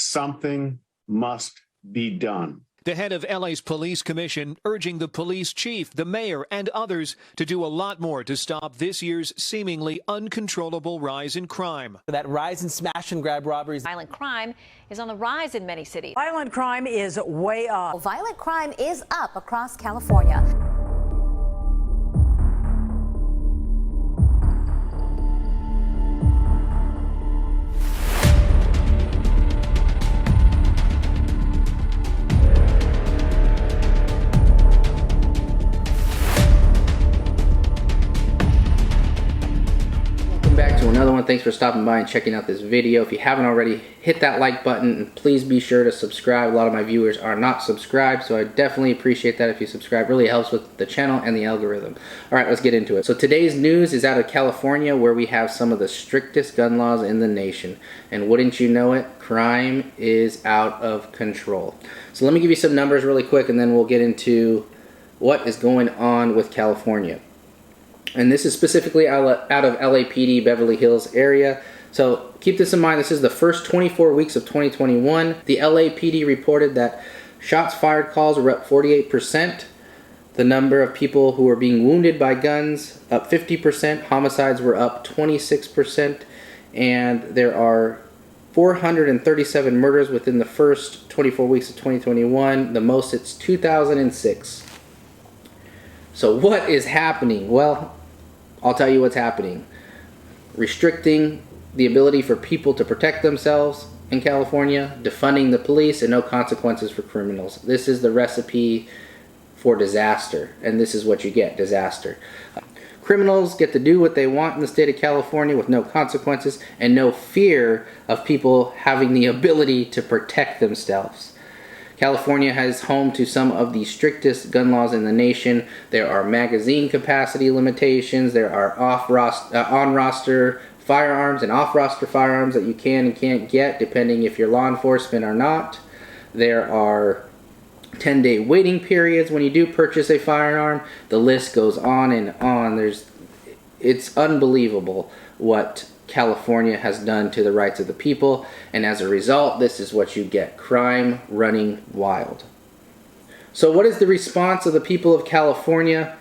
Something must be done. The head of LA's police commission urging the police chief, the mayor, and others to do a lot more to stop this year's seemingly uncontrollable rise in crime. That rise in smash and grab robberies. Violent crime is on the rise in many cities. Violent crime is way up. Violent crime is up across California. Back to another one. Thanks for stopping by and checking out this video. If you haven't already, hit that like button and please be sure to subscribe. A lot of my viewers are not subscribed, so I definitely appreciate that if you subscribe. It really helps with the channel and the algorithm. Alright, let's get into it. So today's news is out of California, where we have some of the strictest gun laws in the nation. And wouldn't you know it, crime is out of control. So let me give you some numbers really quick and then we'll get into what is going on with California. And this is specifically out of LAPD Beverly Hills area. So keep this in mind, this is the first 24 weeks of 2021. The LAPD reported that shots fired calls were up 48%. The number of people who were being wounded by guns up 50%. Homicides were up 26%. And there are 437 murders within the first 24 weeks of 2021. The most since 2006. So what is happening? Well, I'll tell you what's happening. Restricting the ability for people to protect themselves in California, defunding the police, and no consequences for criminals. This is the recipe for disaster, and this is what you get, disaster. Criminals get to do what they want in the state of California with no consequences and no fear of people having the ability to protect themselves. California is home to some of the strictest gun laws in the nation. There are magazine capacity limitations. There are on-roster firearms and off-roster firearms that you can and can't get depending if you're law enforcement or not. There are 10-day waiting periods when you do purchase a firearm. The list goes on and on. It's unbelievable what California has done to the rights of the people, and as a result, this is what you get: crime running wild. So what is the response of the people of California,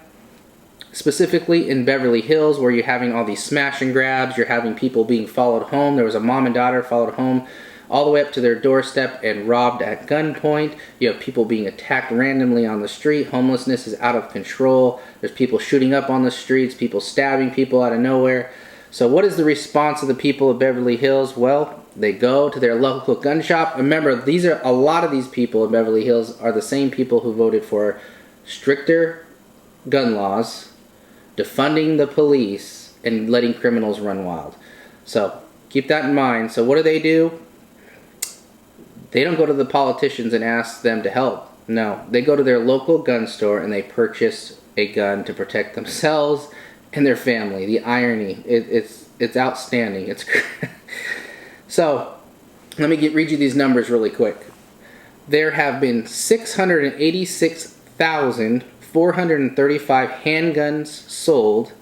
specifically in Beverly Hills, where you're having all these smash and grabs, you're having people being followed home? There was a mom and daughter followed home all the way up to their doorstep and robbed at gunpoint. You have people being attacked randomly on the street. Homelessness is out of control. There's people shooting up on the streets, people stabbing people out of nowhere. So what is the response of the people of Beverly Hills? Well, they go to their local gun shop. Remember, a lot of these people in Beverly Hills are the same people who voted for stricter gun laws, defunding the police, and letting criminals run wild. So keep that in mind. So what do? They don't go to the politicians and ask them to help. No, they go to their local gun store and they purchase a gun to protect themselves and their family. The irony, it's outstanding. So let me read you these numbers really quick. There have been 686,435 handguns sold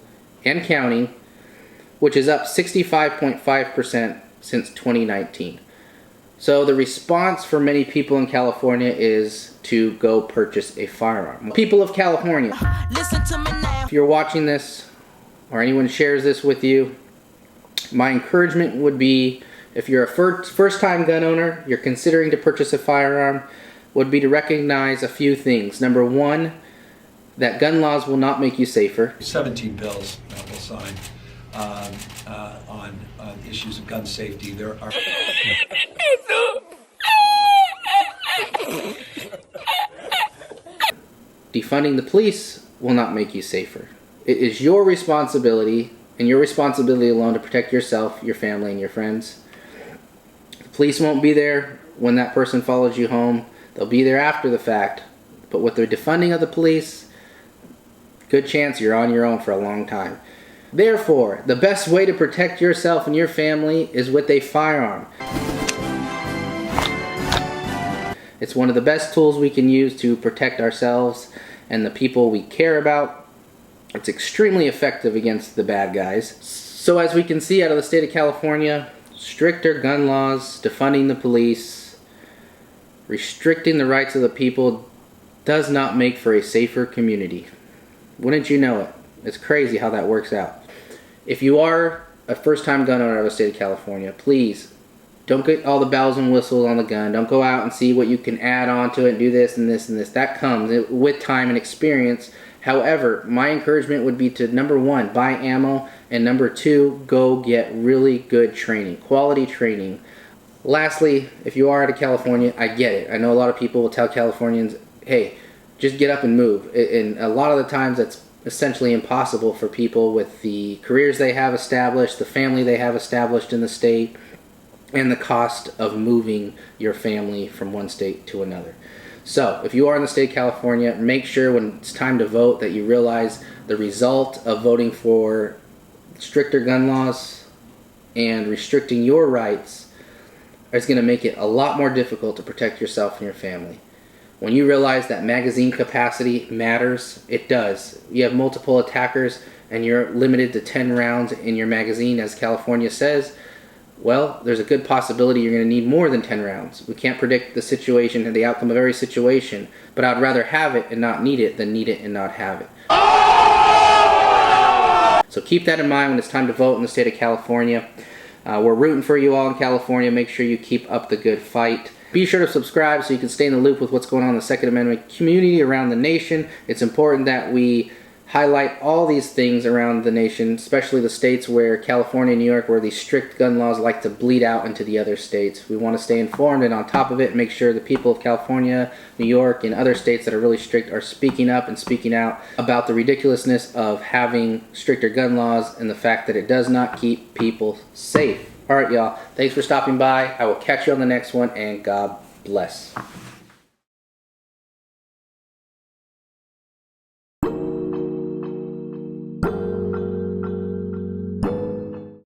and counting, which is up 65.5% since 2019. So the response for many people in California is to go purchase a firearm. People of California, listen to me now. If you're watching this or anyone shares this with you, my encouragement would be, if you're a first-time gun owner, you're considering to purchase a firearm, would be to recognize a few things. Number one, that gun laws will not make you safer. 17 bills that will sign on issues of gun safety. There are defunding the police will not make you safer. It is your responsibility, and your responsibility alone, to protect yourself, your family, and your friends. The police won't be there when that person follows you home. They'll be there after the fact. But with the defunding of the police, good chance you're on your own for a long time. Therefore, the best way to protect yourself and your family is with a firearm. It's one of the best tools we can use to protect ourselves and the people we care about. It's extremely effective against the bad guys. So as we can see out of the state of California, stricter gun laws, defunding the police, restricting the rights of the people does not make for a safer community. Wouldn't you know it? It's crazy how that works out. If you are a first-time gun owner of the state of California, please don't get all the bells and whistles on the gun. Don't go out and see what you can add on to it and do this and this and this. That comes with time and experience. However, my encouragement would be to, number one, buy ammo, and number two, go get really good training, quality training. Lastly, if you are out of California, I get it. I know a lot of people will tell Californians, hey, just get up and move. And a lot of the times that's essentially impossible for people with the careers they have established, the family they have established in the state, and the cost of moving your family from one state to another. So, if you are in the state of California, make sure when it's time to vote that you realize the result of voting for stricter gun laws and restricting your rights is going to make it a lot more difficult to protect yourself and your family. When you realize that magazine capacity matters, it does. You have multiple attackers and you're limited to 10 rounds in your magazine, as California says, well, there's a good possibility you're going to need more than 10 rounds. We can't predict the situation and the outcome of every situation, but I'd rather have it and not need it than need it and not have it. So keep that in mind when it's time to vote in the state of California. We're rooting for you all in California. Make sure you keep up the good fight. Be sure to subscribe so you can stay in the loop with what's going on in the Second Amendment community around the nation. It's important that we highlight all these things around the nation, especially the states where California and New York, where these strict gun laws like to bleed out into the other states. We want to stay informed and on top of it and make sure the people of California, New York, and other states that are really strict are speaking up and speaking out about the ridiculousness of having stricter gun laws and the fact that it does not keep people safe. All right, y'all. Thanks for stopping by. I will catch you on the next one, and God bless.